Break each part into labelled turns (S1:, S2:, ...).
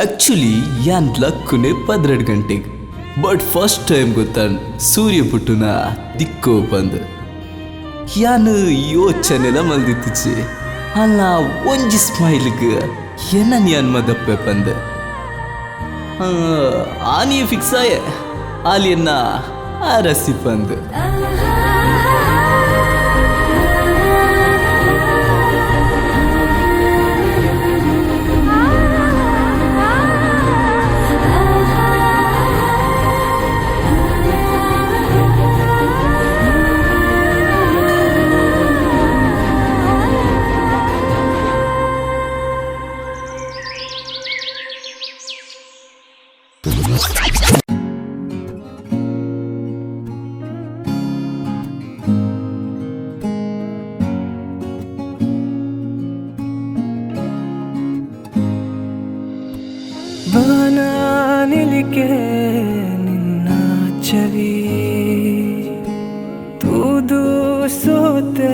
S1: Actually ಯಾನ್ ಲಕ್ಕುನೆ 12 ಗಂಟೆಗೆ. But first time ಗೊತ್ತಾನ್ ಸೂರ್ಯ ಪುಟ್ಟುನ ದಿಕ್ಕೋ ಬಂದು ಯಾನು ಯೋಚನೆಲ ಮಲ್ದಿತ್ತಿಚ್ಚಿ ಅಲ್ಲ ಒಂಜಿ ಸ್ಮೈಲ್ಗೆ ಏನನ್ ಯಾನ್ ಮದಪ್ಪೆ ಬಂದೆ ಆನಿಯ ಫಿಕ್ಸ್ ಆಯೆ ಆಲಿಯನ್ನ ಅರಸಿ ಬಂದು
S2: ಬಾನಿಲಿಕೆ ನಿನ್ನ ಚವಿ ತೂದು ಸೋತೆ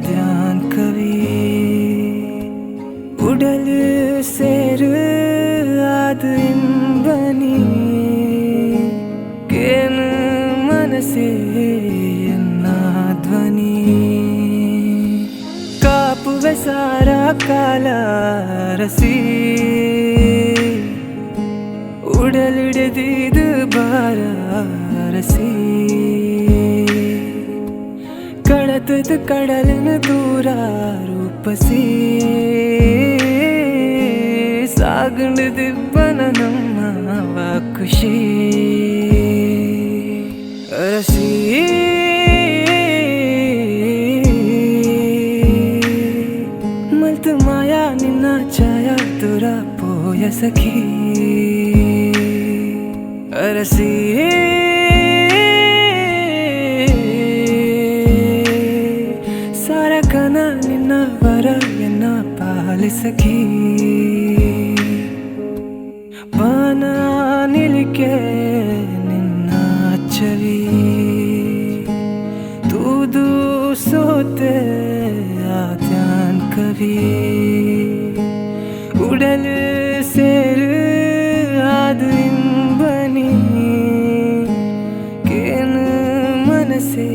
S2: ಧ್ಯಾನ್ ಕವಿ ಉಡಲು ಸೇರು ಅದು ಇಂಬನಿ ಕೇನು ಮನಸ್ಸೇ ಎನ್ನ ಧ್ವನಿ ಕಾಪುವೆ ಸಾರ ಕಾಲ ರಸಿ ಉಡಲಿಡದಿದು ಬಾರ ರಸಿ ಕಡತದ ಕಡಲಿನ ದೂರ ರೂಪಸಿ ಸಾಗಂಡು ದಿಬ್ಬನ ನಮ್ಮ ಖುಷಿ ರಸಿ ಮಲ್ತು ಮಾಯಾ ನಿನ್ನ ಛಾಯಾ ತುರ ಪೋಯ ಸಖಿ ಅರಸಿ ಸಾರ ಕನ ನಿನ್ನ ವರ ಎನ್ನ ಪಾಲಿಸಖಿ ಬಾನ ನಿಲಿಕೆ ನಿನ್ನ ಚವಿ ತೂದು ಸೋತೆ ಧ್ಯಾನ್ ಕವಿ ಉಡಲು ಸೇರು ಅದು ಇಂಬನಿ ಕೇನು ಮನಸ್ಸೇ